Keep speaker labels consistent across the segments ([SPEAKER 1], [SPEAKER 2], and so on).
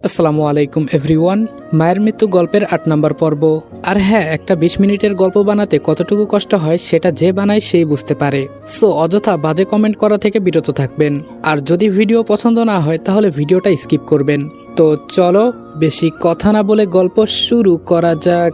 [SPEAKER 1] আসসালামু আলাইকুম এভরিওয়ান। মায়ের মৃত্যু গল্পের ৮ নম্বর পর্ব। আর হ্যাঁ, একটা ২০ মিনিটের গল্প বানাতে কতটুকু কষ্ট হয় সেটা যে বানায় সেই বুঝতে পারে। সো অযথা বাজে কমেন্ট করা থেকে বিরত থাকবেন। আর যদি ভিডিও পছন্দ না হয় তাহলে ভিডিওটা স্কিপ করবেন। তো চলো বেশি কথা না বলে গল্প শুরু করা যাক।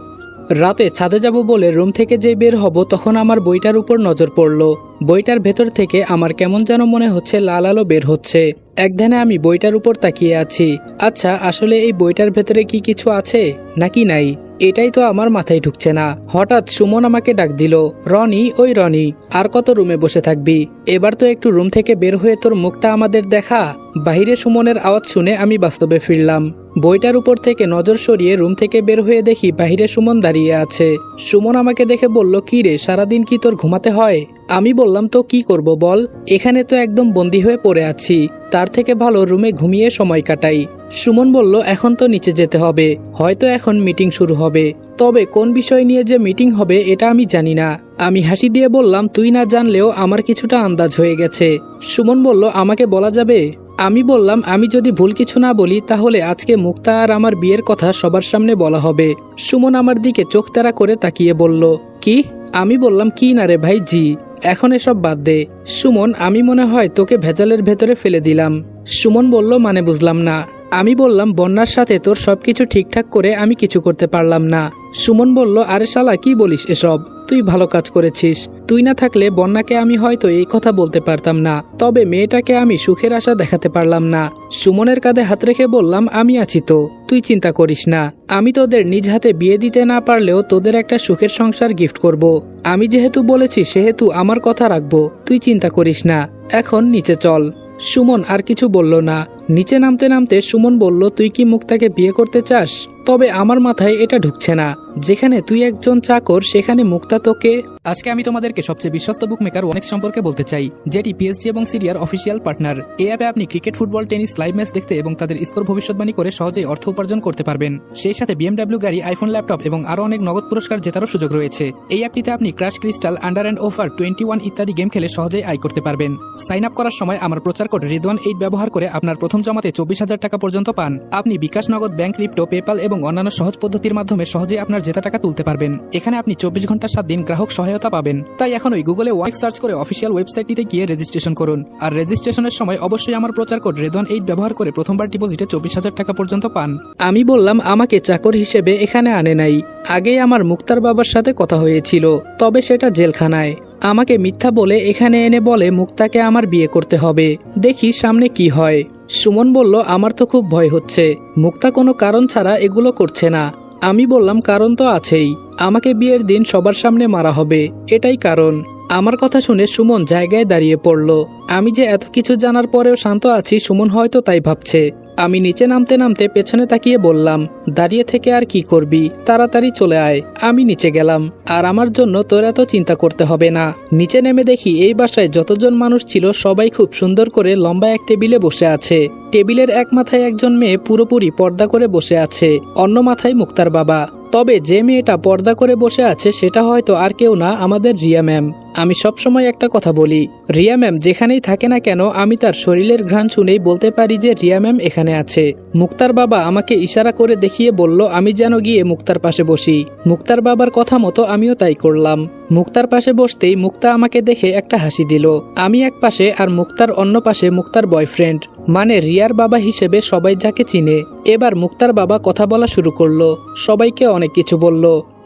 [SPEAKER 1] রাতে ছাদে যাব বলে রুম থেকে যে বের হব তখন আমার বইটার উপর নজর পড়ল। বইটার ভেতর থেকে আমার কেমন যেন মনে হচ্ছে লাল আলো বের হচ্ছে। একধানে আমি বইটার উপর তাকিয়ে আছি। আচ্ছা, আসলে এই বইটার ভেতরে কি কিছু আছে নাকি নাই, এটাই তো আমার মাথায় ঢুকছে না। হঠাৎ সুমন আমাকে ডাক দিল, রনি, ওই রনি, আর কত রুমে বসে থাকবি? এবার তো একটু রুম থেকে বের হয়ে তোর মুখটা আমাদের দেখা। বাহিরে সুমনের আওয়াজ শুনে আমি বাস্তবে ফিরলাম। বইটার উপর থেকে নজর সরিয়ে রুম থেকে বের হয়ে দেখি বাহিরে সুমন দাঁড়িয়ে আছে। সুমন আমাকে দেখে বলল, কি রে, সারাদিন কি তোর ঘুমাতে হয়? আমি বললাম, তো কি করব বল, এখানে তো একদম বন্দি হয়ে পড়ে আছি, তার থেকে ভালো রুমে ঘুমিয়ে সময় কাটাই। সুমন বলল, এখন তো নিচে যেতে হবে, হয়তো এখন মিটিং শুরু হবে, তবে কোন বিষয় নিয়ে যে মিটিং হবে এটা আমি জানি না। আমি হাসি দিয়ে বললাম, তুই না জানলেও আমার কিছুটা আন্দাজ হয়ে গেছে। সুমন বলল, আমাকে বলা যাবে? আমি বললাম, আমি যদি ভুল কিছু না বলি তাহলে আজকে মুক্তা আর আমার বিয়ের কথা সবার সামনে বলা হবে। সুমন আমার দিকে চোখ তেরা করে তাকিয়ে বলল, কি? আমি বললাম, কি না রে ভাই, জি। এখন এসব বাদ দে। সুমন, আমি মনে হয় তোকে ভেজালের ভেতরে ফেলে দিলাম। সুমন বলল, মানে বুঝলাম না। আমি বললাম, বন্যার সাথে তোর সবকিছু ঠিকঠাক করে আমি কিছু করতে পারলাম না। সুমন বলল, আরে শালা, কি বলিস এসব? তুই ভালো কাজ করেছিস। তুই না থাকলে বন্যাকে আমি হয়তো এই কথা বলতে পারতাম না, তবে মেয়েটাকে আমি সুখের আশা দেখাতে পারলাম না। সুমনের কাঁধে হাত রেখে বললাম, আমি আছি তো, তুই চিন্তা করিস না। আমি তোদের নিজ হাতে বিয়ে দিতে না পারলেও তোদের একটা সুখের সংসার গিফট করব। আমি যেহেতু বলেছি সেহেতু আমার কথা রাখবো, তুই চিন্তা করিস না। এখন নিচে চল। সুমন আর কিছু বলল না। নিচে নামতে নামতে সুমন বলল, তুই কি মুক্তাকে বিয়ে করতে চাস? তবে আমার মাথায় এটা ঢুকছে না, যেখানে তুই একজন চাকর সেখানে মুক্তা তোকে। আজকে আমি তোমাদেরকে সবচেয়ে বিশ্বস্ত বুকমেকার ওয়ানেক্স সম্পর্কে বলতে চাই, যেটি পিএসজি এবং সিরিয়ার অফিসিয়াল পার্টনার। এই অ্যাপে আপনি cricket, football, tennis live match দেখতে এবং তাদের স্কোর ভবিষ্যৎবাণী করে সহজেই অর্থ উপার্জন করতে পারবেন। সেই সাথে BMW গাড়ি, আইফোন, ল্যাপটপ এবং আরও অনেক নগদ পুরস্কার জেতারও সুযোগ রয়েছে। এই অ্যাপটিতে আপনি crash, crystal, under and over 21 ইত্যাদি গেম খেলে সহজেই আয় করতে পারবেন। সাইন আপ করার সময় আমার প্রচার কোড রিদওয়ান8 ব্যবহার করে আপনার প্রথম জমাতে 24,000 টাকা পর্যন্ত পান। আপনি বিকাশ, নগদ, ব্যাংক, ক্রিপ্টো, পেপাল এবং অন্যান্য সহজ পদ্ধতির মাধ্যমে সহজেই আপনার জেতা টাকা তুলতে পারবেন। এখানে আপনি 24 ঘন্টা 7 দিন গ্রাহক সহায়তা পাবেন। তাই এখন ওই গুগলে ওয়ানেক্স সার্চ করে অফিসিয়াল ওয়েবসাইটটিতে গিয়ে রেজিস্ট্রেশন করুন। আর রেজিস্ট্রেশনের সময় অবশ্যই আমার প্রচার কোড রিদওয়ান8 ব্যবহার করে প্রথমবার ডিপোজিটে 24,000 টাকা পর্যন্ত পান। আমি বললাম, আমাকে চাকর হিসেবে এখানে আনে নাই। আগেই আমার মুক্তার বাবার সাথে কথা হয়েছিল, তবে সেটা জেলখানায়। আমাকে মিথ্যা বলে এখানে এনে বলে মুক্তাকে আমার বিয়ে করতে হবে, দেখি সামনে কি হয়। সুমন বলল, আমার তো খুব ভয় হচ্ছে, মুক্তা কোনো কারণ ছাড়া এগুলো করছে না। আমি বললাম, কারণ তো আছেই, আমাকে বিয়ের দিন সবার সামনে মারা হবে, এটাই কারণ। আমার কথা শুনে সুমন জায়গায় দাঁড়িয়ে পড়ল। আমি যে এত কিছু জানার পরেও শান্ত আছি, সুমন হয়তো তাই ভাবছে। আমি নিচে নামতে নামতে পেছনে তাকিয়ে বললাম, দাঁড়িয়ে থেকে আর কি করবি, তাড়াতাড়ি চলে আয়। আমি নিচে গেলাম। আর আমার জন্য তোর এত চিন্তা করতে হবে না। নিচে নেমে দেখি এই বাসায় যতজন মানুষ ছিল সবাই খুব সুন্দর করে লম্বা এক টেবিলে বসে আছে। টেবিলের এক মাথায় একজন মেয়ে পুরোপুরি পর্দা করে বসে আছে, অন্য মাথায় মুক্তার বাবা। তবে যে মেয়েটা পর্দা করে বসে আছে সেটা হয়তো আর কেউ না, আমাদের রিয়া ম্যাম। আমি সবসময় একটা কথা বলি, রিয়া ম্যাম যেখানেই থাকে না কেন আমি তার শরীরের ঘ্রাণ শুনেই বলতে পারি যে রিয়া ম্যাম এখানে আছে। মুক্তার বাবা আমাকে ইশারা করে দেখিয়ে বলল আমি যেন গিয়ে মুক্তার পাশে বসি। মুক্তার বাবার কথা মতো আমিও তাই করলাম। মুক্তার পাশে বসতেই মুক্তা আমাকে দেখে একটা হাসি দিল। আমি এক পাশে আর মুক্তার অন্য পাশে মুক্তার বয়ফ্রেন্ড, মানে রিয়ার বাবা হিসেবে সবাই যাকে চিনে। এবার মুক্তার বাবা কথা বলা শুরু করলো, সবাইকে অনেক কিছু বলল,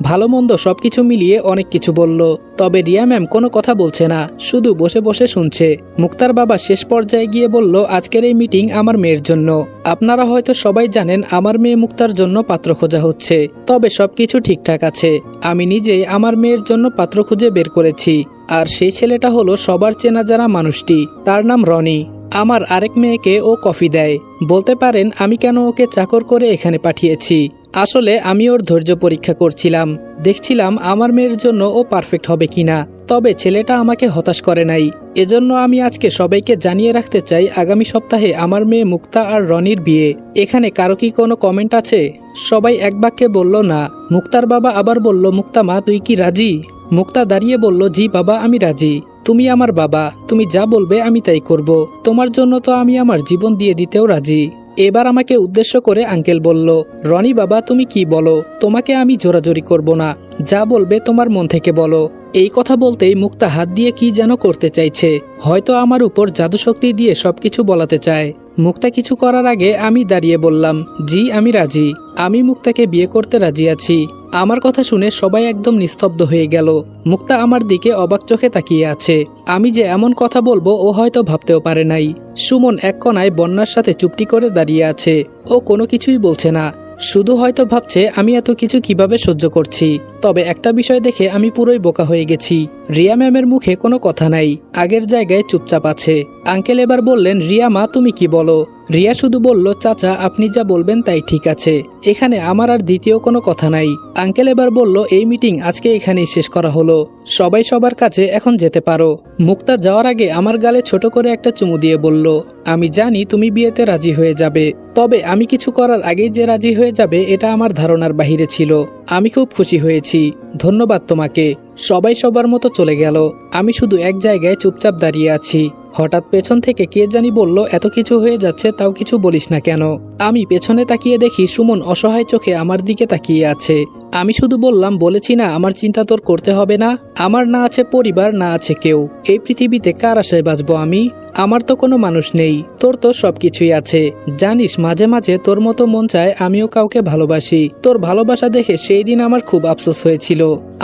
[SPEAKER 1] ভালো মন্দ সবকিছু মিলিয়ে অনেক কিছু বলল। তবে রিয়া ম্যাম কোনো কথা বলছে না, শুধু বসে বসে শুনছে। মুক্তার বাবা শেষ পর্যায়ে গিয়ে বলল, আজকের এই মিটিং আমার মেয়ের জন্য। আপনারা হয়তো সবাই জানেন আমার মেয়ে মুক্তার জন্য পাত্র খোঁজা হচ্ছে, তবে সবকিছু ঠিকঠাক আছে। আমি নিজেই আমার মেয়ের জন্য পাত্র খুঁজে বের করেছি। আর সেই ছেলেটা হলো সবার চেনা জানা মানুষটি, তার নাম রনি। আমার আরেক মেয়েকে ও কফি দেয়। বলতে পারেন আমি কেন ওকে চাকর করে এখানে পাঠিয়েছি। আসলে আমি ওর ধৈর্য পরীক্ষা করছিলাম, দেখছিলাম আমার মেয়ের জন্য ও পারফেক্ট হবে কিনা। তবে ছেলেটা আমাকে হতাশ করে নাই। এজন্য আমি আজকে সবাইকে জানিয়ে রাখতে চাই, আগামী সপ্তাহে আমার মেয়ে মুক্তা আর রনির বিয়ে। এখানে কারো কি কোনো কমেন্ট আছে? সবাই এক বাক্যে বলল না। মুক্তার বাবা আবার বলল, মুক্তা মা, তুই কি রাজি? মুক্তা দাঁড়িয়ে বলল, জি বাবা, আমি রাজি। তুমি আমার বাবা, তুমি যা বলবে আমি তাই করব। তোমার জন্য তো আমি আমার জীবন দিয়ে দিতেও রাজি। এবার আমাকে উদ্দেশ্য করে আঙ্কেল বলল, রনি বাবা তুমি কি বলো, তোমাকে আমি জোরাজোরি করব না, যা বলবে তোমার মন থেকে বলো। এই কথা বলতেই মুক্তা হাত দিয়ে কি যেন করতে চাইছে, হয়তো আমার উপর জাদুশক্তি দিয়ে সবকিছু বলাতে চায়। মুক্তা কিছু করার আগে আমি দাঁড়িয়ে বললাম, জি আমি রাজি, আমি মুক্তাকে বিয়ে করতে রাজি আছি। আমার কথা শুনে সবাই একদম নিস্তব্ধ হয়ে গেল। মুক্তা আমার দিকে অবাক চোখে তাকিয়ে আছে। আমি যে এমন কথা বলবো ও হয়তো ভাবতেও পারে নাই। সুমন এক কোনায় বন্যার সাথে চুপটি করে দাঁড়িয়ে আছে, ও কোনো কিছুই বলছে না, শুধু হয়তো ভাবছে আমি এত কিছু কিভাবে সহ্য করছি। তবে একটা বিষয় দেখে আমি পুরোই বোকা হয়ে গেছি, রিয়া ম্যামের মুখে কোনো কথা নাই, আগের জায়গায় চুপচাপ আছে। আঙ্কেল এবার বললেন, রিয়া মা তুমি কি বলো? রিয়া শুধু বলল, চাচা আপনি যা বলবেন তাই ঠিক আছে, এখানে আমার আর দ্বিতীয় কোনো কথা নাই। আঙ্কেল এবার বলল, এই মিটিং আজকে এখানেই শেষ করা হলো, সবাই সবার কাছে এখন যেতে পারো। মুক্তা যাওয়ার আগে আমার গালে ছোট করে একটা চুমু দিয়ে বলল, আমি জানি তুমি বিয়েতে রাজি হয়ে যাবে, তবে আমি কিছু করার আগেই যে রাজি হয়ে যাবে এটা আমার ধারণার বাহিরে ছিল। আমি খুব খুশি হয়েছি, ধন্যবাদ তোমাকে। সবাই সবার মতো চলে গেল, আমি শুধু এক জায়গায় চুপচাপ দাঁড়িয়ে আছি। হঠাৎ পেছন থেকে কে জানি বলল, এত কিছু হয়ে যাচ্ছে তাও কিছু বলিস না কেন? আমি পেছনে তাকিয়ে দেখি সুমন অসহায় চোখে আমার দিকে তাকিয়ে আছে। আমি শুধু বললাম, বলেছি না আমার চিন্তা তোর করতে হবে না, আমার না আছে পরিবার না আছে কেউ, এই পৃথিবীতে কার আশায় বাঁচবো আমি? আমার তো কোনো মানুষ নেই, তোর তো সবকিছুই আছে। জানিস মাঝে মাঝে তোর মতো মন চায় আমিও কাউকে ভালোবাসি। তোর ভালোবাসা দেখে সেই দিন আমার খুব আফসোস হয়েছিল,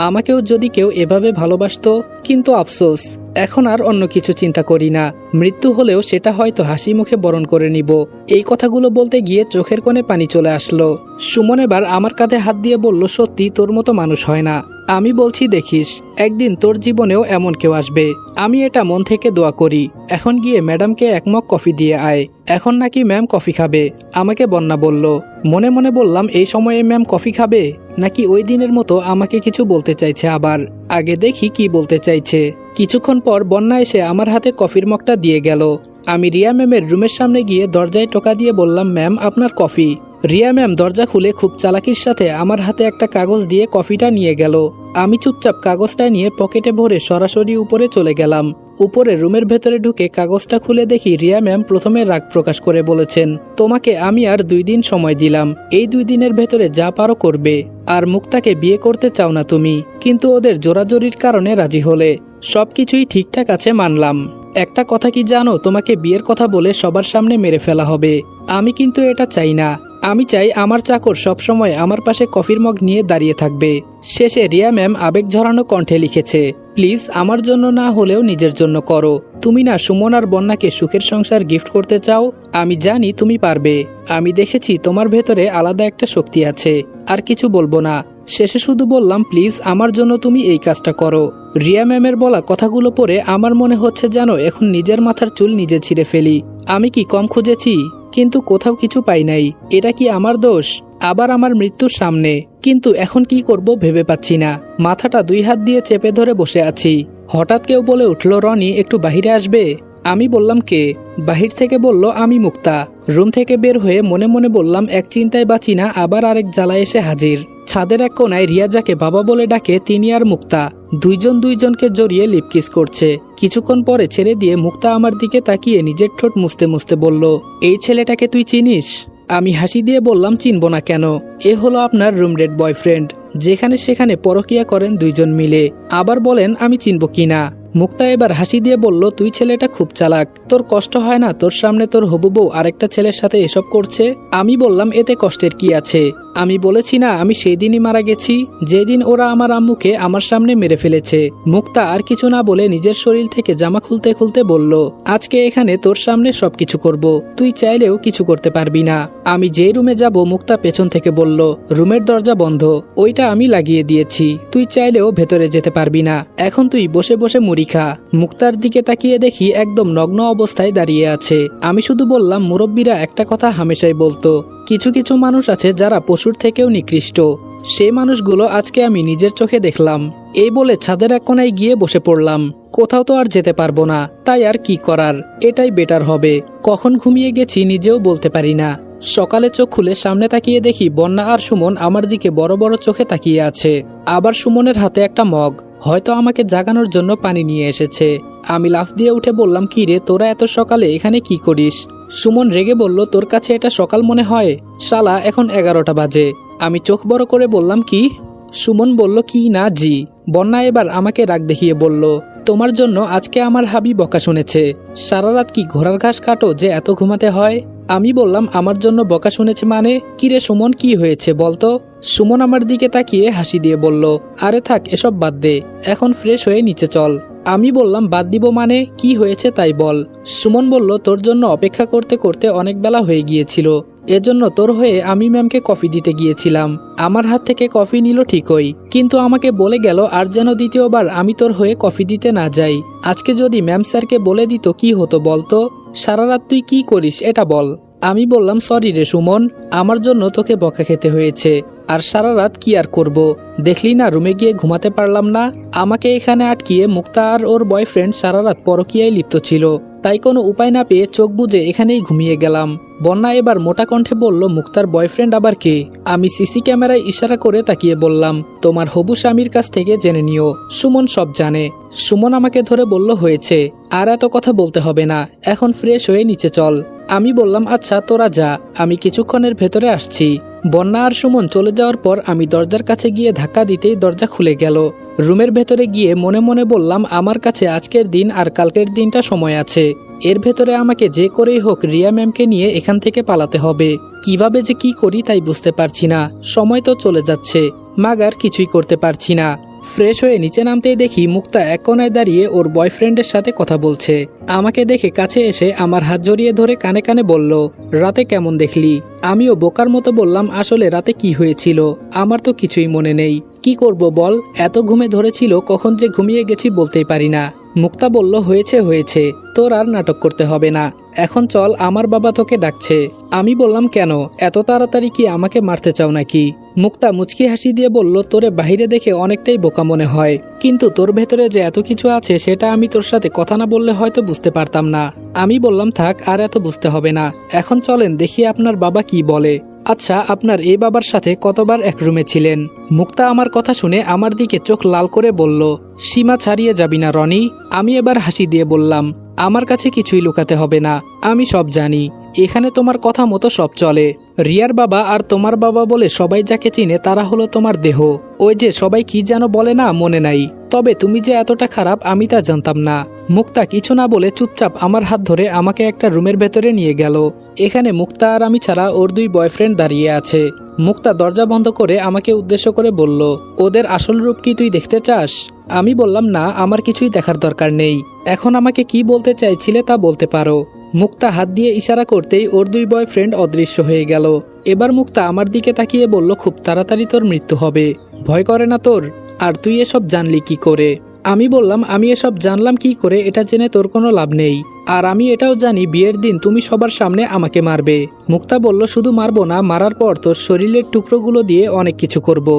[SPEAKER 1] আমাকেও যদি কেউ এভাবে ভালোবাসতো। কিন্তু আফসোস, এখন আর অন্য কিছু চিন্তা করি না, মৃত্যু হলেও সেটা হয়তো হাসি মুখে বরণ করে নিব। এই কথাগুলো বলতে গিয়ে চোখের কোণে পানি চলে আসলো। সুমন এবার আমার কাঁধে হাত দিয়ে বলল, সত্যি তোর মতো মানুষ হয় না। আমি বলছি, দেখিস একদিন তোর জীবনেও এমন কেউ আসবে, আমি এটা মন থেকে দোয়া করি। এখন গিয়ে ম্যাডামকে এক মগ কফি দিয়ে আয়। এখন নাকি ম্যাম কফি খাবে, আমাকে বন্যা বলল। মনে মনে বললাম, এই সময়ে ম্যাম কফি খাবে নাকি ওই দিনের মতো আমাকে কিছু বলতে চাইছে? আবার আগে দেখি কি বলতে চাইছে। কিছুক্ষণ পর বন্যা এসে আমার হাতে কফির মগটা দিয়ে গেল। আমি রিয়া ম্যামের রুমের সামনে গিয়ে দরজায় টোকা দিয়ে বললাম, ম্যাম আপনার কফি। রিয়া ম্যাম দরজা খুলে খুব চালাকির সাথে আমার হাতে একটা কাগজ দিয়ে কফিটা নিয়ে গেল। আমি চুপচাপ কাগজটা নিয়ে পকেটে ভরে সরাসরি উপরে চলে গেলাম। উপরে রুমের ভেতরে ঢুকে কাগজটা খুলে দেখি রিয়া ম্যাম প্রথমে রাগ প্রকাশ করে বলেছেন, তোমাকে আমি আর 2 দিন সময় দিলাম, এই 2 দিনের ভেতরে যা পারো করবে। আর মুক্তাকে বিয়ে করতে চাও না তুমি, কিন্তু ওদের জোরাজোরির কারণে রাজি হলে। সবকিছুই ঠিকঠাক আছে মানলাম, একটা কথা কি জানো, তোমাকে বিয়ের কথা বলে সবার সামনে মেরে ফেলা হবে। আমি কিন্তু এটা চাই না, আমি চাই আমার চাকর সবসময় আমার পাশে কফির মগ নিয়ে দাঁড়িয়ে থাকবে। শেষে রিয়া ম্যাম আবেগ ঝরানো কণ্ঠে লিখেছে, প্লিজ আমার জন্য না হলেও নিজের জন্য করো। তুমি না সুমন আর বন্যাকে সুখের সংসার গিফট করতে চাও, আমি জানি তুমি পারবে। আমি দেখেছি তোমার ভেতরে আলাদা একটা শক্তি আছে। আর কিছু বলবো না, শেষে শুধু বললাম, প্লিজ আমার জন্য তুমি এই কাজটা করো। রিয়া ম্যামের বলা কথাগুলো পরে আমার মনে হচ্ছে যেন এখন নিজের মাথার চুল নিজে ছিঁড়ে ফেলি। আমি কি কম খুঁজেছি? কিন্তু কোথাও কিছু পাই নাই, এটা কি আমার দোষ? আবার আমার মৃত্যুর সামনে, কিন্তু এখন কি করব ভেবে পাচ্ছি না। মাথাটা 2 হাত দিয়ে চেপে ধরে বসে আছি। হঠাৎ কেউ বলে উঠল, রনি একটু বাহিরে আসবে। আমি বললাম, কে? বাহির থেকে বলল, আমি মুক্তা। রুম থেকে বের হয়ে মনে মনে বললাম, এক চিন্তায় বাঁচি না, আবার আরেক জ্বালায় এসে হাজির। ছাদের এক কোনায় রিয়া যাকে বাবা বলে ডাকে, তিনি আর মুক্তা দুইজন দুইজনকে জড়িয়ে লিপকিস করছে। কিছুক্ষণ পরে ছেড়ে দিয়ে মুক্তা আমার দিকে তাকিয়ে নিজের ঠোঁট মুছতে মুছতে বলল, এই ছেলেটাকে তুই চিনিস? আমি হাসি দিয়ে বললাম, চিনব না কেন, এ হলো আপনার রুমমেট বয়ফ্রেন্ড, যেখানে সেখানে পরকিয়া করেন 2 জন মিলে। আবার বলেন আমি চিনব কিনা। মুক্তা এবার হাসি দিয়ে বলল, তুই ছেলেটা খুব চালাক, তোর কষ্ট হয় না তোর সামনে তোর হবু বউ আরেকটা ছেলের সাথে এসব করছে? আমি বললাম, এতে কষ্টের কি আছে? আমি বলেছি না আমি সেই দিনই মারা গেছি, যেদিন ওরা আমার আম্মুকে আমার সামনে মেরে ফেলেছে। মুক্তা আর কিছু না বলে নিজের শরীর থেকে জামা খুলতে খুলতে বলল, আজকে এখানে তোর সামনে সবকিছু করব, তুই চাইলেও কিছু করতে পারবি না। আমি যেই রুমে যাব মুক্তা পেছন থেকে বলল, রুমের দরজা বন্ধ, ওইটা আমি লাগিয়ে দিয়েছি, তুই চাইলেও ভেতরে যেতে পারবি না, এখন তুই বসে বসে মুড়ি খা। মুক্তার দিকে তাকিয়ে দেখি একদম নগ্ন অবস্থায় দাঁড়িয়ে আছে। আমি শুধু বললাম, মুরব্বীরা একটা কথা হামেশাই বলতো, কিছু কিছু মানুষ আছে যারা পশুর থেকেও নিকৃষ্ট, সেই মানুষগুলো আজকে আমি নিজের চোখে দেখলাম। এই বলে ছাদের এক কোনায় গিয়ে বসে পড়লাম। কোথাও তো আর যেতে পারবো না, তাই আর কি করার, এটাই বেটার হবে। কখন ঘুমিয়ে গেছি নিজেও বলতে পারি না। সকালে চোখ খুলে সামনে তাকিয়ে দেখি বন্যা আর সুমন আমার দিকে বড় বড় চোখে তাকিয়ে আছে। আবার সুমনের হাতে একটা মগ, হয়তো আমাকে জাগানোর জন্য পানি নিয়ে এসেছে। আমি লাফ দিয়ে উঠে বললাম, কি রে তোরা এত সকালে এখানে কি করিস? সুমন রেগে বলল, তোর কাছে এটা সকাল মনে হয়? শালা এখন 11টা বাজে। আমি চোখ বড় করে বললাম, কি? সুমন বলল, কি না জি। বন্যা এবার আমাকে রাগ দেখিয়ে বলল, তোমার জন্য আজকে আমার হাবি বকা শুনেছে। সারা রাত কি ঘোড়ার ঘাস কাটো যে এত ঘুমাতে হয়? আমি বললাম, আমার জন্য বকা শুনেছে মানে? কিরে সুমন, কি হয়েছে বলতো? সুমন আমার দিকে তাকিয়ে হাসি দিয়ে বলল, আরে থাক এসব বাদ দে, এখন ফ্রেশ হয়ে নিচে চল। আমি বললাম, বাদ দিব মানে? কি হয়েছে তাই বল। সুমন বলল, তোর জন্য অপেক্ষা করতে করতে অনেক বেলা হয়ে গিয়েছিল, এজন্য তোর হয়ে আমি ম্যামকে কফি দিতে গিয়েছিলাম। আমার হাত থেকে কফি নিল ঠিকই, কিন্তু আমাকে বলে গেল আর যেন দ্বিতীয়বার আমি তোর হয়ে কফি দিতে না যাই। আজকে যদি ম্যাম স্যারকে বলে দিত কি হতো বলতো? সারা রাত তুই কি করিস এটা বল। আমি বললাম, সরি রে সুমন, আমার জন্য তোকে বকা খেতে হয়েছে। আর সারা রাত কি আর করব, দেখলি না রুমে গিয়ে ঘুমাতে পারলাম না। আমাকে এখানে আটকিয়ে মুক্তা আর ওর বয়ফ্রেন্ড সারা রাত পরকীয়ায় লিপ্ত ছিল, তাই কোনো উপায় না পেয়ে চোখ বুজে এখানেই ঘুমিয়ে গেলাম। বন্যা এবার মোটা কণ্ঠে বলল, মুক্তার বয়ফ্রেন্ড আবার কে? আমি সিসি ক্যামেরায় ইশারা করে তাকিয়ে বললাম, তোমার হবু স্বামীর কাছ থেকে জেনে নিও, সুমন সব জানে। সুমন আমাকে ধরে বলল, হয়েছে, আর এত কথা বলতে হবে না, এখন ফ্রেশ হয়ে নিচে চল। আমি বললাম, আচ্ছা তোরা যা, আমি কিছুক্ষণের ভেতরে আসছি। বন্যা আর সুমন চলে যাওয়ার পর আমি দরজার কাছে গিয়ে ধাক্কা দিতেই দরজা খুলে গেল। রুমের ভেতরে গিয়ে মনে মনে বললাম, আমার কাছে আজকের দিন আর কালকের দিনটা সময় আছে, এর ভেতরে আমাকে যে করেই হোক রিয়া ম্যামকে নিয়ে এখান থেকে পালাতে হবে। কিভাবে যে কি করি তাই বুঝতে পারছি না, সময় তো চলে যাচ্ছে, মাগার কিছুই করতে পারছি না। ফ্রেশ হয়ে নিচে নামতেই দেখি মুক্তা এক কোনায় দাঁড়িয়ে ওর বয়ফ্রেন্ডের সাথে কথা বলছে। আমাকে দেখে কাছে এসে আমার হাত জড়িয়ে ধরে কানে কানে বলল, রাতে কেমন দেখলি? আমিও বোকার মতো বললাম, আসলে রাতে কি হয়েছিল আমার তো কিছুই মনে নেই। কি করব বল, এত ঘুমে ধরেছিল, কখন যে ঘুমিয়ে গেছি বলতেই পারি না। মুক্তা বলল, হয়েছে হয়েছে, তোর আর নাটক করতে হবে না, এখন চল, আমার বাবা তোকে ডাকছে। আমি বললাম, কেন, এত তাড়াতাড়ি কি আমাকে মারতে চাও নাকি? মুক্তা মুচকি হাসি দিয়ে বলল, তোরে বাহিরে দেখে অনেকটাই বোকা মনে হয়, কিন্তু তোর ভেতরে যে এত কিছু আছে সেটা আমি তোর সাথে কথা না বললে হয়তো বুঝতে পারতাম না। আমি বললাম, থাক আর এত বুঝতে হবে না, এখন চলেন দেখি আপনার বাবা কি বলে। আচ্ছা, আপনার এই বাবার সাথে কতবার এক রুমে ছিলেন? মুক্তা আমার কথা শুনে আমার দিকে চোখ লাল করে বলল, সীমা ছাড়িয়ে যাবি না রনি। আমি এবার হাসি দিয়ে বললাম, আমার কাছে কিছুই লুকাতে হবে না, আমি সব জানি, এখানে তোমার কথা মতো সব চলে। রিয়ার বাবা আর তোমার বাবা বলে সবাই যাকে চিনে তারা হলো তোমার দেহ। ওই যে সবাই কি যেন বলে না, মনে নাই, তবে তুমি যে এতটা খারাপ আমি তা জানতাম না। মুক্তা কিছু না বলে চুপচাপ আমার হাত ধরে আমাকে একটা রুমের ভেতরে নিয়ে গেল। এখানে মুক্তা আর আমি ছাড়া ওর দুই বয়ফ্রেন্ড দাঁড়িয়ে আছে। মুক্তা দরজা বন্ধ করে আমাকে উদ্দেশ্য করে বলল, ওদের আসল রূপ কি তুই দেখতে চাস? আমি বললাম, না, আমার কিছুই দেখার দরকার নেই, এখন আমাকে কি বলতে চাইছিলে তা বলতে পারো। মুক্তা হাত দিয়ে ইশারা করতেই ওর দুই বয়ফ্রেন্ড অদৃশ্য হয়ে গেল। এবার মুক্তা আমার দিকে তাকিয়ে বলল, খুব তাড়াতাড়ি তোর মৃত্যু হবে, ভয় করে না তোর? আর তুই এসব জানলি কি করে? আমি বললাম, আমি এসব জানলাম কি করে এটা জেনে তোর কোনো লাভ নেই, আর আমি এটাও জানি বিয়ের দিন তুমি সবার সামনে আমাকে মারবে। মুক্তা বলল, শুধু মারবো না, মারার পর তোর শরীরের টুকরোগুলো দিয়ে অনেক কিছু করব।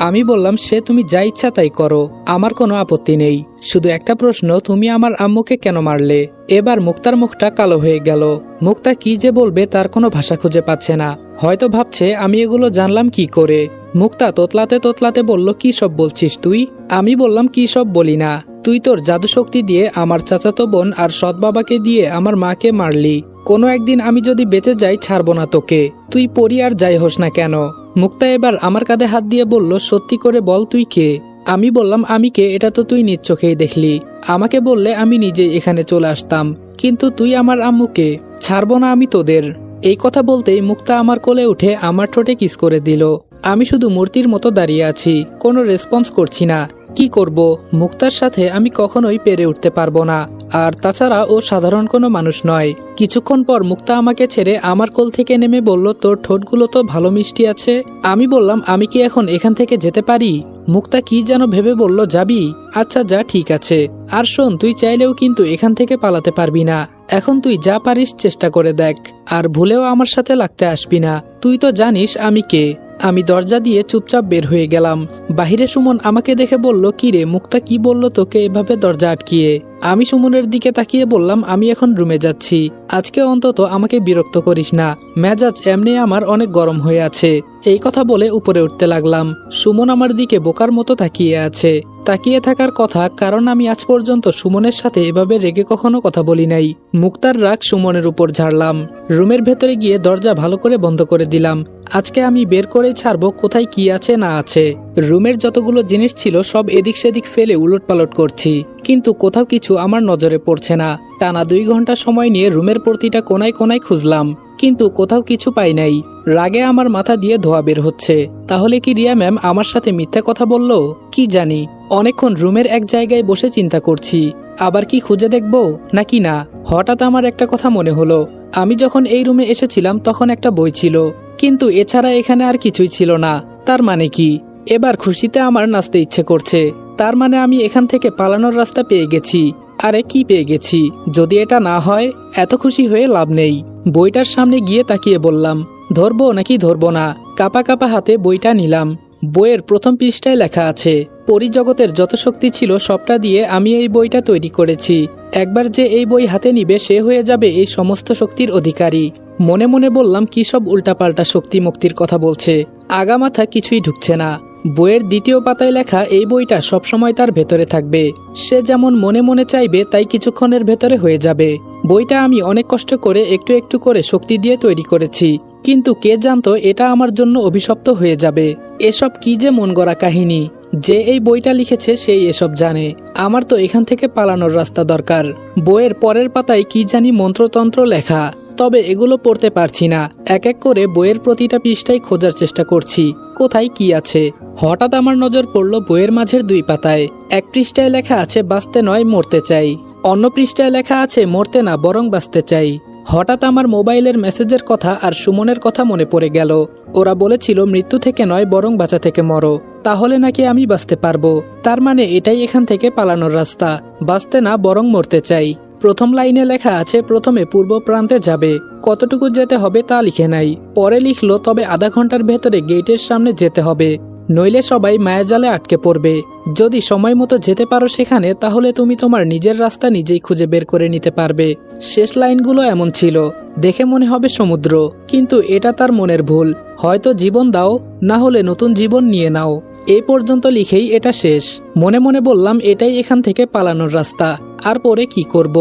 [SPEAKER 1] আমি বললাম, সে তুমি যা ইচ্ছা তাই করো, আমার কোনো আপত্তি নেই, শুধু একটা প্রশ্ন, তুমি আমার আম্মুকে কেন মারলে? এবার মুক্তার মুখটা কালো হয়ে গেল। মুক্তা কি যে বলবে তার কোনো ভাষা খুঁজে পাচ্ছে না, হয়তো ভাবছে আমি এগুলো জানলাম কি করে। মুক্তা তোতলাতে তোতলাতে বলল, কি সব বলছিস তুই? আমি বললাম, কি সব বলি না, তুই তোর জাদু শক্তি দিয়ে আমার চাচাতো বোন আর সৎ বাবাকে দিয়ে আমার মাকে মারলি, কোনো একদিন আমি যদি বেঁচে যাই ছাড়বো না তোকে, তুই পরি আর যাই হোস না কেন। মুক্তা এবার আমার কাঁধে হাত দিয়ে বলল, সত্যি করে বল তুই কে? আমি বললাম, আমি কে এটা তো তুই নিজ চোখেই দেখলি, আমাকে বললে আমি নিজেই এখানে চলে আসতাম, কিন্তু তুই আমার আম্মুকে ছাড়বো না আমি তোদের। এই কথা বলতেই মুক্তা আমার কোলে উঠে আমার ঠোঁটে কিস করে দিল। আমি শুধু মূর্তির মতো দাঁড়িয়ে আছি, কোনো রেসপন্স করছি না। কি করব, মুক্তার সাথে আমি কখনোই পেরে উঠতে পারবো না, আর তাছাড়া ও সাধারণ কোনো মানুষ নয়। কিছুক্ষণ পর মুক্তা আমাকে ছেড়ে আমার কোল থেকে নেমে বলল, তোর ঠোঁটগুলো তো ভালো মিষ্টি আছে। আমি বললাম, আমি কি এখন এখান থেকে যেতে পারি? মুক্তা কি যেন ভেবে বলল, যাবি? আচ্ছা যা, ঠিক আছে, আর শোন, তুই চাইলেও কিন্তু এখান থেকে পালাতে পারবি না, এখন তুই যা পারিস চেষ্টা করে দেখ, আর ভুলেও আমার সাথে লাগতে আসবি না, তুই তো জানিস আমি কে। আমি দরজা দিয়ে চুপচাপ বের হয়ে গেলাম। বাহিরে সুমন আমাকে দেখে বলল, কি রে মুক্তা কি বলল তোকে এভাবে দরজা আটকিয়ে? আমি সুমনের দিকে তাকিয়ে বললাম, আমি এখন রুমে যাচ্ছি, আজকে অন্তত আমাকে বিরক্ত করিস না, মেজাজ এমনি আমার অনেক গরম হয়ে আছে। এই কথা বলে উপরে উঠতে লাগলাম। সুমন আমার দিকে বোকার মতো তাকিয়ে আছে, তাকিয়ে থাকার কথা, কারণ আমি আজ পর্যন্ত সুমনের সাথে এভাবে রেগে কখনো কথা বলি নাই। মুক্তার রাগ সুমনের উপর ঝাড়লাম। রুমের ভেতরে গিয়ে দরজা ভালো করে বন্ধ করে দিলাম। আজকে আমি বের করেই ছাড়বো কোথায় কি আছে না আছে। রুমের যতগুলো জিনিস ছিল সব এদিক সেদিক ফেলে উলটপালট করছি, কিন্তু কোথাও কিছু আমার নজরে পড়ছে না। টানা 2 ঘন্টা সময় নিয়ে রুমের প্রতিটা কোনায় কোনায় খুঁজলাম, কিন্তু কোথাও কিছু পাই নাই। রাগে আমার মাথা দিয়ে ধোয়া বের হচ্ছে। তাহলে কি রিয়া ম্যাম আমার সাথে মিথ্যা কথা বলল? কি জানি। অনেকক্ষণ রুমের এক জায়গায় বসে চিন্তা করছি, আবার কি খুঁজে দেখব নাকি না। হঠাৎ আমার একটা কথা মনে হলো। আমি যখন এই রুমে এসেছিলাম তখন একটা বই ছিল, কিন্তু এছাড়া এখানে আর কিছুই ছিল না। তার মানে কি? এবার খুশিতে আমার নাচতে ইচ্ছে করছে। তার মানে আমি এখান থেকে পালানোর রাস্তা পেয়ে গেছি। আরে কি পেয়ে গেছি? যদি এটা না হয় এত খুশি হয়ে লাভ নেই। বইটার সামনে গিয়ে তাকিয়ে বললাম, ধরবো নাকি ধরবো না। কাপা কাপা হাতে বইটা নিলাম। বইয়ের প্রথম পৃষ্ঠায় লেখা আছে, পরিজগতের যত শক্তি ছিল সবটা দিয়ে আমি এই বইটা তৈরি করেছি। একবার যে এই বই হাতে নিবে সে হয়ে যাবে এই সমস্ত শক্তির অধিকারী। মনে মনে বললাম, কি সব উল্টাপাল্টা শক্তি মুক্তির কথা বলছে, আগামাথা কিছুই ঢুকছে না। বইয়ের দ্বিতীয় পাতায় লেখা, এই বইটা সবসময় তার ভেতরে থাকবে। সে যেমন মনে মনে চাইবে তাই কিছুক্ষণের ভেতরে হয়ে যাবে। বইটা আমি অনেক কষ্ট করে একটু একটু করে শক্তি দিয়ে তৈরি করেছি, কিন্তু কে জানতো এটা আমার জন্য অভিশপ্ত হয়ে যাবে। এসব কি যে মন গড়া কাহিনী। যে এই বইটা লিখেছে সেই এসব জানে। আমার তো এখান থেকে পালানোর রাস্তা দরকার। বইয়ের পরের পাতায় কি জানি মন্ত্রতন্ত্র লেখা, তবে এগুলো পড়তে পারছি না। এক এক করে বইয়ের প্রতিটা পৃষ্ঠায় খোঁজার চেষ্টা করছি কোথায় কি আছে। হঠাৎ আমার নজর পড়ল বইয়ের মাঝের 2 পাতায়। এক পৃষ্ঠায় লেখা আছে, বাঁচতে নয় মরতে চাই। অন্য পৃষ্ঠায় লেখা আছে, মরতে না বরং বাঁচতে চাই। হঠাৎ আমার মোবাইলের মেসেজের কথা আর সুমনের কথা মনে পড়ে গেল। ওরা বলেছিল মৃত্যু থেকে নয় বরং বাঁচা থেকে মরো, তাহলে নাকি আমি বাঁচতে পারবো। তার মানে এটাই এখান থেকে পালানোর রাস্তা। বাঁচতে না বরং মরতে চাই। প্রথম লাইনে লেখা আছে, প্রথমে পূর্ব প্রান্তে যাবে। কতটুকু যেতে হবে তা লিখে নাই। পরে লিখলো, তবে আধা ঘন্টার ভেতরে গেটের সামনে যেতে হবে, নইলে সবাই মায়াজালে আটকে পড়বে। যদি সময় মতো যেতে পারো সেখানে, তাহলে তুমি তোমার নিজের রাস্তা নিজেই খুঁজে বের করে নিতে পারবে। শেষ লাইনগুলো এমন ছিল, দেখে মনে হবে সমুদ্র, কিন্তু এটা তার মনের ভুল। হয়তো জীবন দাও, না হলে নতুন জীবন নিয়ে নাও। এই পর্যন্ত লিখেই এটা শেষ। মনে মনে বললাম, এটাই এখান থেকে পালানোর রাস্তা। আর পরে কি করব?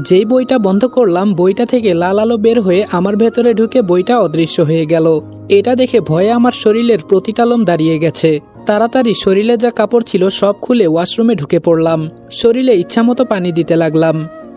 [SPEAKER 1] যেই বইটা বন্ধ করলাম, বইটা থেকে লাল আলো বের হয়ে আমার ভেতরে ঢুকে বইটা অদৃশ্য হয়ে গেল। এটা দেখে ভয়ে আমার শরীরের প্রতিটা লোম দাঁড়িয়ে গেছে। তাড়াতাড়ি শরীরে যা কাপড় ছিল সব খুলে ওয়াশরুমে ঢুকে পড়লাম। শরীরে ইচ্ছামতো পানি দিতে লাগলাম।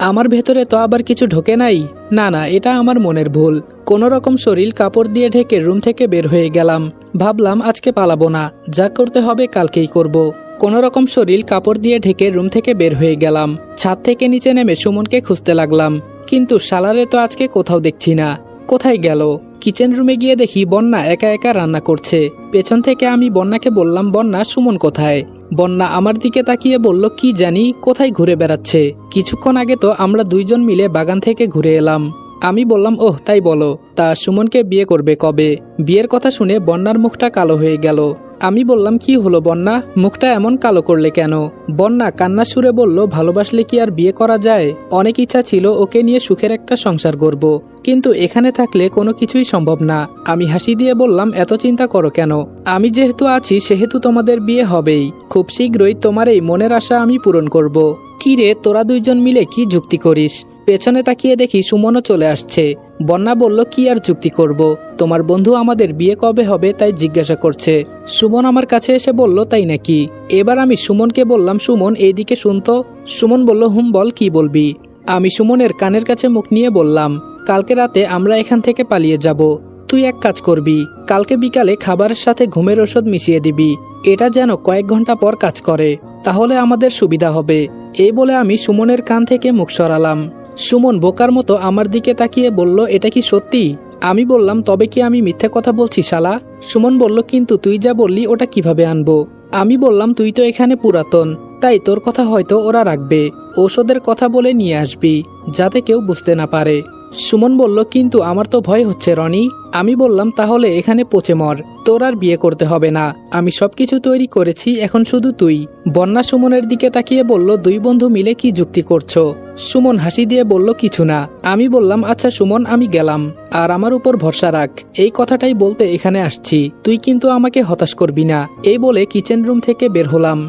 [SPEAKER 1] আমার ভেতরে তো আবার কিছু ঢোকে নাই। না না, এটা আমার মনের ভুল। কোনো রকম শরীর কাপড় দিয়ে ঢেকে রুম থেকে বের হয়ে গেলাম। ভাবলাম আজকে পালাবো না, যা করতে হবে কালকেই করব। কোনো রকম শরীর কাপড় দিয়ে ঢেকে রুম থেকে বের হয়ে গেলাম। ছাদ থেকে নিচে নেমে সুমনকে খুঁজতে লাগলাম, কিন্তু শালারে তো আজকে কোথাও দেখছি না। কোথায় গেল? কিচেন রুমে গিয়ে দেখি বন্যা একা একা রান্না করছে। পেছন থেকে আমি বন্যাকে বললাম, বন্যা, সুমন কোথায়? বন্যা আমার দিকে তাকিয়ে বলল, কি জানি কোথায় ঘুরে বেড়াচ্ছে। কিছুক্ষণ আগে তো আমরা 2 জন মিলে বাগান থেকে ঘুরে এলাম। আমি বললাম, ওহ তাই বলো, তা সুমনকে বিয়ে করবে কবে? বিয়ের কথা শুনে বন্যার মুখটা কালো হয়ে গেল। আমি বললাম, কি হলো বন্যা, মুখটা এমন কালো করলে কেন? বন্যা কান্না সুরে বলল, ভালোবাসলে কি আর বিয়ে করা যায়? অনেক ইচ্ছা ছিল ওকে নিয়ে সুখের একটা সংসার করব, কিন্তু এখানে থাকলে কোনো কিছুই সম্ভব না। আমি হাসি দিয়ে বললাম, এত চিন্তা করো কেন? আমি যেহেতু আছি সেহেতু তোমাদের বিয়ে হবেই। খুব শীঘ্রই তোমার এই মনের আশা আমি পূরণ করব। কি রে, তোরা 2 জন মিলে কি যুক্তি করিস? পেছনে তাকিয়ে দেখি সুমনও চলে আসছে। বন্যা বলল, কি আর যুক্তি করব? তোমার বন্ধু আমাদের বিয়ে কবে হবে তাই জিজ্ঞাসা করছে। সুমন আমার কাছে এসে বলল, তাই নাকি? এবার আমি সুমনকে বললাম, সুমন এইদিকে শুনতো। সুমন বলল, হুম বল, কি বলবি? আমি সুমনের কানের কাছে মুখ নিয়ে বললাম, কালকে রাতে আমরা এখান থেকে পালিয়ে যাব। তুই এক কাজ করবি, কালকে বিকালে খাবারের সাথে ঘুমের ওষুধ মিশিয়ে দিবি। এটা যেন কয়েক ঘন্টা পর কাজ করে, তাহলে আমাদের সুবিধা হবে। এই বলে আমি সুমনের কান থেকে মুখ সরালাম। সুমন বোকার মতো আমার দিকে তাকিয়ে বলল, এটা কি সত্যি? আমি বললাম, তবে কি আমি মিথ্যে কথা বলছি শালা? সুমন বলল, কিন্তু তুই যা বললি ওটা কিভাবে আনবো? আমি বললাম, তুই তো এখানে পুরাতন, তাই তোর কথা হয়তো ওরা রাখবে। ঔষধের কথা বলে নিয়ে আসবি, যাতে কেউ বুঝতে না পারে। সুমন বলল, কিন্তু আমার তো ভয় হচ্ছে রনি। আমি বললাম, তাহলে এখানে পচে মর, তোর আর বিয়ে করতে হবে না। আমি সবকিছু তৈরি করেছি, এখন শুধু তুই। বন্যা সুমনের দিকে তাকিয়ে বলল, 2 বন্ধু মিলে কি যুক্তি করছো? সুমন হাসি দিয়ে বলল, কিছু না। আমি বললাম, আচ্ছা সুমন, আমি গেলাম, আর আমার উপর ভরসা রাখ। এই কথাটাই বলতে এখানে আসছি, তুই কিন্তু আমাকে হতাশ করবি না। এই বলে কিচেন রুম থেকে বের হলাম।